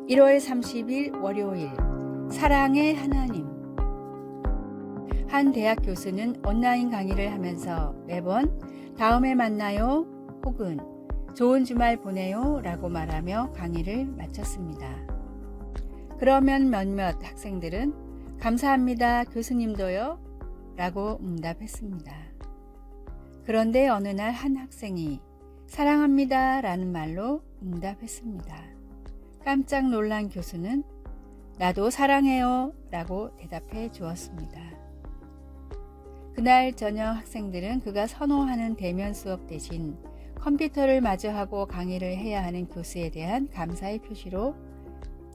1월 30일 월요일 사랑의 하나님. 한 대학 교수는 온라인 강의를 하면서 매번 다음에 만나요 혹은 좋은 주말 보내요 라고 말하며 강의를 마쳤습니다. 그러면 몇몇 학생들은 감사합니다 교수님도요 라고 응답했습니다. 그런데 어느 날 한 학생이 사랑합니다 라는 말로 응답했습니다. 깜짝 놀란 교수는 나도 사랑해요 라고 대답해 주었습니다. 그날 저녁 학생들은 그가 선호하는 대면 수업 대신 컴퓨터를 마주하고 강의를 해야 하는 교수에 대한 감사의 표시로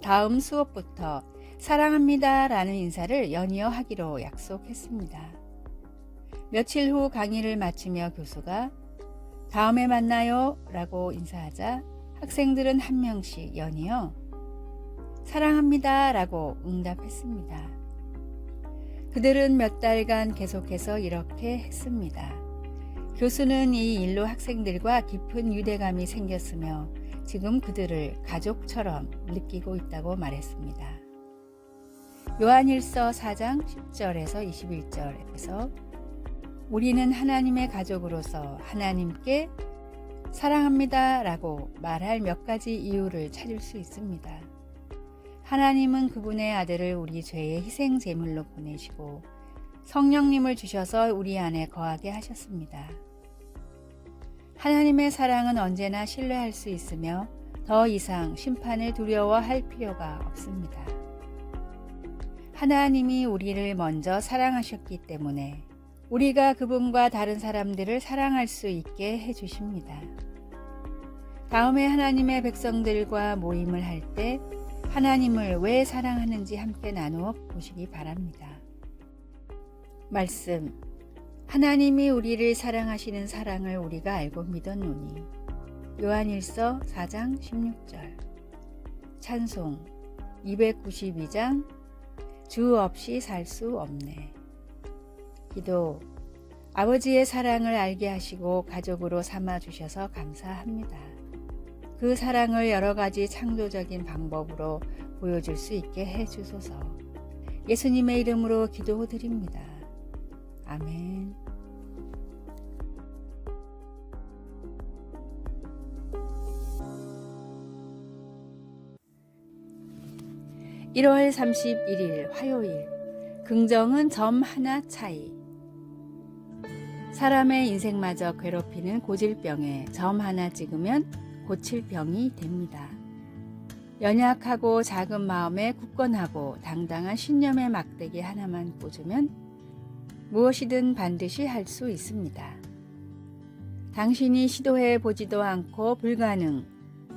다음 수업부터 사랑합니다 라는 인사를 연이어 하기로 약속했습니다. 며칠 후 강의를 마치며 교수가 다음에 만나요 라고 인사하자 학생들은 한 명씩 연이어 사랑합니다 라고 응답했습니다. 그들은 몇 달간 계속해서 이렇게 했습니다. 교수는 이 일로 학생들과 깊은 유대감이 생겼으며 지금 그들을 가족처럼 느끼고 있다고 말했습니다. 요한일서 4장 10절에서 21절에서 우리는 하나님의 가족으로서 하나님께 사랑합니다 라고 말할 몇 가지 이유를 찾을 수 있습니다. 하나님은 그분의 아들을 우리 죄의 희생 제물로 보내시고 성령님을 주셔서 우리 안에 거하게 하셨습니다. 하나님의 사랑은 언제나 신뢰할 수 있으며 더 이상 심판을 두려워할 필요가 없습니다. 하나님이 우리를 먼저 사랑하셨기 때문에 우리가 그분과 다른 사람들을 사랑할 수 있게 해주십니다. 다음에 하나님의 백성들과 모임을 할 때 하나님을 왜 사랑하는지 함께 나누어 보시기 바랍니다. 말씀. 하나님이 우리를 사랑하시는 사랑을 우리가 알고 믿었노니. 요한일서 4장 16절. 찬송 292장 주 없이 살 수 없네. 기도. 아버지의 사랑을 알게 하시고 가족으로 삼아 주셔서 감사합니다. 그 사랑을 여러 가지 창조적인 방법으로 보여줄 수 있게 해주소서. 예수님의 이름으로 기도드립니다. 아멘. (1월 31일) 화요일. 긍정은 점 하나 차이. 사람의 인생마저 괴롭히는 고질병에 점 하나 찍으면 고칠 병이 됩니다. 연약하고 작은 마음에 굳건하고 당당한 신념의 막대기 하나만 꽂으면 무엇이든 반드시 할 수 있습니다. 당신이 시도해 보지도 않고 불가능,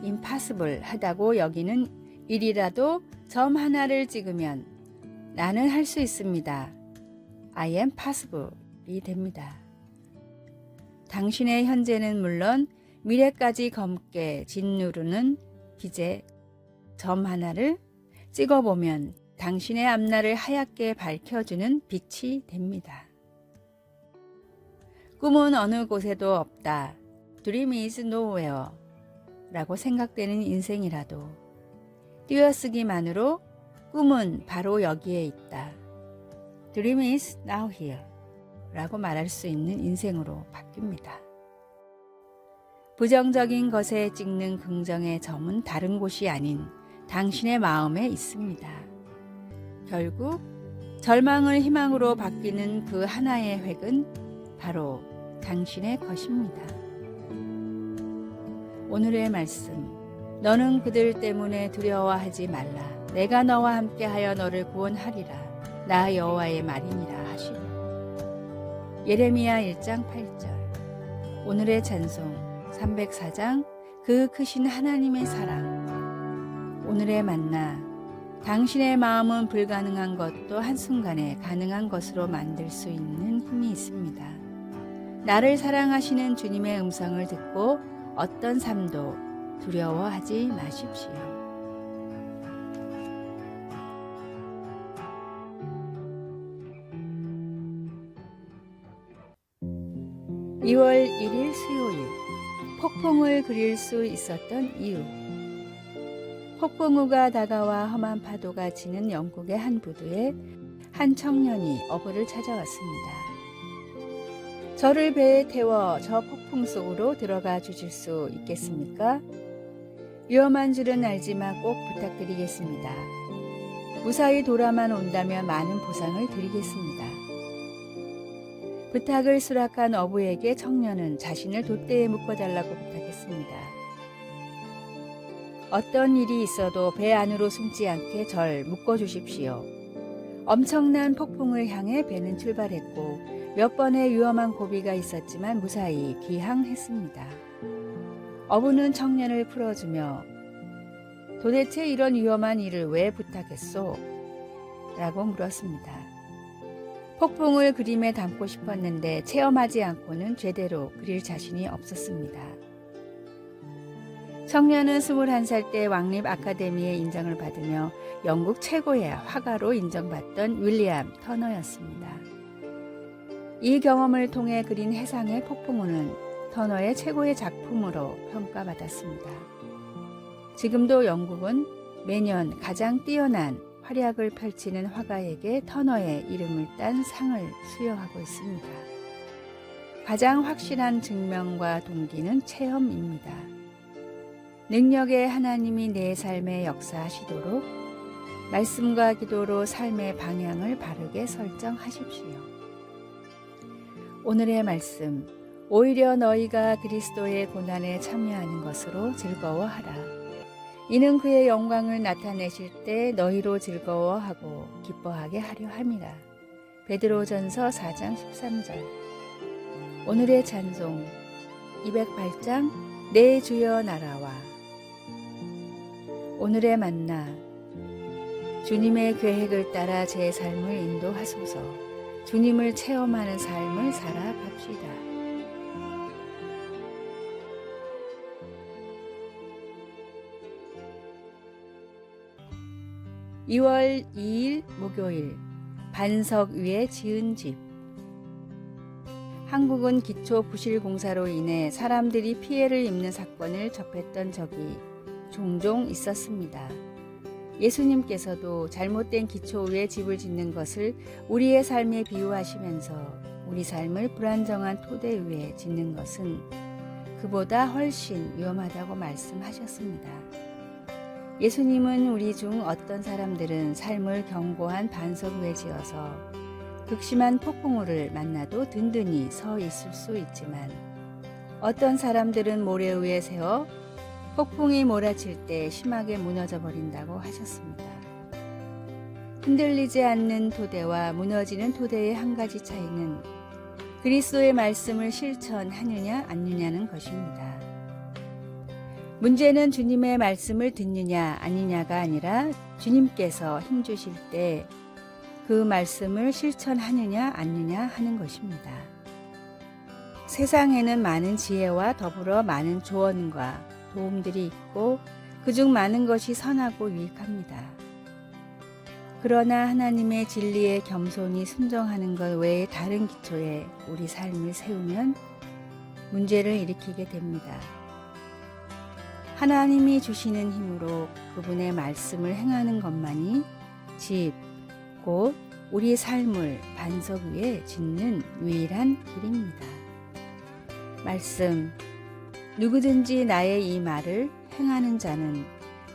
impossible 하다고 여기는 일이라도 점 하나를 찍으면 나는 할 수 있습니다. I am possible이 됩니다. 당신의 현재는 물론 미래까지 검게 짓누르는 기재 점 하나를 찍어보면 당신의 앞날을 하얗게 밝혀주는 빛이 됩니다. 꿈은 어느 곳에도 없다. Dream is nowhere 라고 생각되는 인생이라도 띄어쓰기만으로 꿈은 바로 여기에 있다. Dream is now here 라고 말할 수 있는 인생으로 바뀝니다. 부정적인 것에 찍는 긍정의 점은 다른 곳이 아닌 당신의 마음에 있습니다. 결국 절망을 희망으로 바뀌는 그 하나의 획은 바로 당신의 것입니다. 오늘의 말씀. 너는 그들 때문에 두려워하지 말라. 내가 너와 함께하여 너를 구원하리라. 나 여호와의 말이니라 하시고. 예레미야 1장 8절. 오늘의 찬송 304장 그 크신 하나님의 사랑. 오늘의 만나. 당신의 마음은 불가능한 것도 한순간에 가능한 것으로 만들 수 있는 힘이 있습니다. 나를 사랑하시는 주님의 음성을 듣고 어떤 삶도 두려워하지 마십시오. 2월 1일 수요일. 폭풍을 그릴 수 있었던 이유. 폭풍우가 다가와 험한 파도가 치는 영국의 한 부두에 한 청년이 어부를 찾아왔습니다. 저를 배에 태워 저 폭풍 속으로 들어가 주실 수 있겠습니까? 위험한 줄은 알지만 꼭 부탁드리겠습니다. 무사히 돌아만 온다면 많은 보상을 드리겠습니다. 부탁을 수락한 어부에게 청년은 자신을 돛대에 묶어달라고 부탁했습니다. 어떤 일이 있어도 배 안으로 숨지 않게 절 묶어주십시오. 엄청난 폭풍을 향해 배는 출발했고 몇 번의 위험한 고비가 있었지만 무사히 귀항했습니다. 어부는 청년을 풀어주며 도대체 이런 위험한 일을 왜 부탁했소? 라고 물었습니다. 폭풍을 그림에 담고 싶었는데 체험하지 않고는 제대로 그릴 자신이 없었습니다. 청년은 21살 때 왕립 아카데미의 인정을 받으며 영국 최고의 화가로 인정받던 윌리엄 터너였습니다. 이 경험을 통해 그린 해상의 폭풍우는 터너의 최고의 작품으로 평가받았습니다. 지금도 영국은 매년 가장 뛰어난 활약을 펼치는 화가에게 터너의 이름을 딴 상을 수여하고 있습니다. 가장 확실한 증명과 동기는 체험입니다. 능력의 하나님이 내 삶에 역사하시도록 말씀과 기도로 삶의 방향을 바르게 설정하십시오. 오늘의 말씀, 오히려 너희가 그리스도의 고난에 참여하는 것으로 즐거워하라. 이는 그의 영광을 나타내실 때 너희로 즐거워하고 기뻐하게 하려 함이라. 베드로전서 4장 13절. 오늘의 찬송 208장 내 주여 나라와. 오늘의 만나, 주님의 계획을 따라 제 삶을 인도하소서. 주님을 체험하는 삶을 살아갑시다. 2월 2일 목요일, 반석 위에 지은 집. 한국은 기초 부실 공사로 인해 사람들이 피해를 입는 사건을 접했던 적이 종종 있었습니다. 예수님께서도 잘못된 기초 위에 집을 짓는 것을 우리의 삶에 비유하시면서 우리 삶을 불안정한 토대 위에 짓는 것은 그보다 훨씬 위험하다고 말씀하셨습니다. 예수님은 우리 중 어떤 사람들은 삶을 견고한 반석 위에 지어서 극심한 폭풍우를 만나도 든든히 서 있을 수 있지만 어떤 사람들은 모래 위에 세워 폭풍이 몰아칠 때 심하게 무너져 버린다고 하셨습니다. 흔들리지 않는 토대와 무너지는 토대의 한 가지 차이는 그리스도의 말씀을 실천하느냐 아니냐는 것입니다. 문제는 주님의 말씀을 듣느냐 아니냐가 아니라 주님께서 힘주실 때 그 말씀을 실천하느냐 아니냐 하는 것입니다. 세상에는 많은 지혜와 더불어 많은 조언과 도움들이 있고 그중 많은 것이 선하고 유익합니다. 그러나 하나님의 진리에 겸손히 순종하는 것 외에 다른 기초에 우리 삶을 세우면 문제를 일으키게 됩니다. 하나님이 주시는 힘으로 그분의 말씀을 행하는 것만이 집, 곧 우리 삶을 반석 위에 짓는 유일한 길입니다. 말씀, 누구든지 나의 이 말을 행하는 자는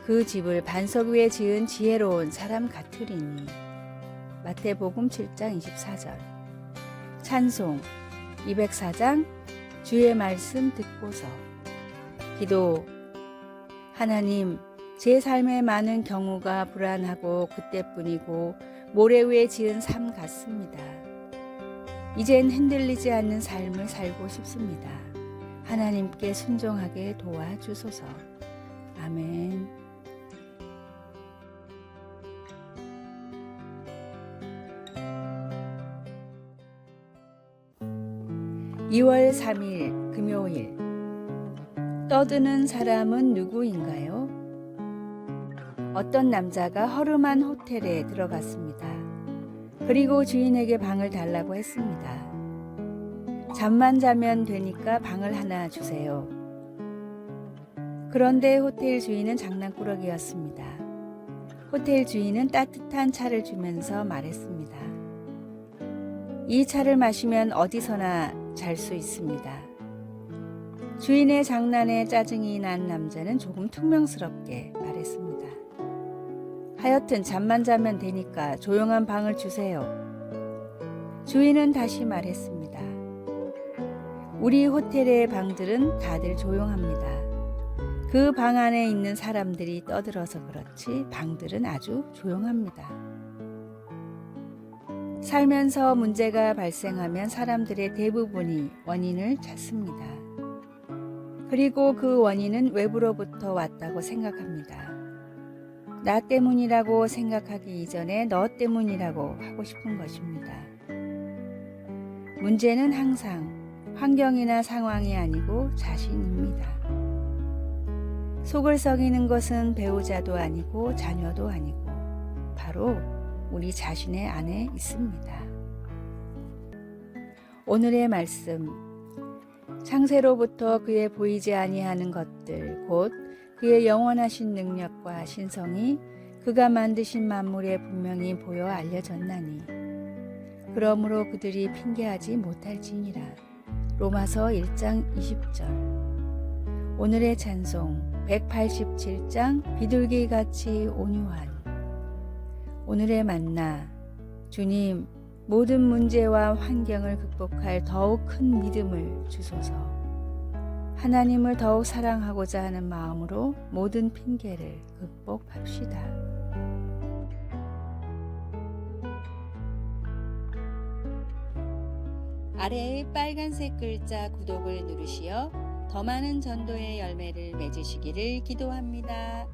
그 집을 반석 위에 지은 지혜로운 사람 같으리니. 마태복음 7장 24절. 찬송 204장 주의 말씀 듣고서. 기도. 하나님, 제 삶의 많은 경우가 불안하고 그때뿐이고 모래 위에 지은 삶 같습니다. 이젠 흔들리지 않는 삶을 살고 싶습니다. 하나님께 순종하게 도와주소서. 아멘. (2월 3일) 금요일. 떠드는 사람은 누구인가요? 어떤 남자가 허름한 호텔에 들어갔습니다. 그리고 주인에게 방을 달라고 했습니다. 잠만 자면 되니까 방을 하나 주세요. 그런데 호텔 주인은 장난꾸러기였습니다. 호텔 주인은 따뜻한 차를 주면서 말했습니다. 이 차를 마시면 어디서나 잘 수 있습니다. 주인의 장난에 짜증이 난 남자는 조금 퉁명스럽게 말했습니다. 하여튼 잠만 자면 되니까 조용한 방을 주세요. 주인은 다시 말했습니다. 우리 호텔의 방들은 다들 조용합니다. 그 방 안에 있는 사람들이 떠들어서 그렇지 방들은 아주 조용합니다. 살면서 문제가 발생하면 사람들의 대부분이 원인을 찾습니다. 그리고 그 원인은 외부로부터 왔다고 생각합니다. 나 때문이라고 생각하기 이전에 너 때문이라고 하고 싶은 것입니다. 문제는 항상 환경이나 상황이 아니고 자신입니다. 속을 썩이는 것은 배우자도 아니고 자녀도 아니고 바로 우리 자신의 안에 있습니다. 오늘의 말씀, 창세로부터 그의 보이지 아니하는 것들 곧 그의 영원하신 능력과 신성이 그가 만드신 만물에 분명히 보여 알려졌나니 그러므로 그들이 핑계하지 못할지니라. 로마서 1장 20절. 오늘의 찬송 187장 비둘기같이 온유한. 오늘의 만나, 주님 모든 문제와 환경을 극복할 더욱 큰 믿음을 주소서. 하나님을 더욱 사랑하고자 하는 마음으로 모든 핑계를 극복합시다. 아래의 빨간색 글자 구독을 누르시어 더 많은 전도의 열매를 맺으시기를 기도합니다.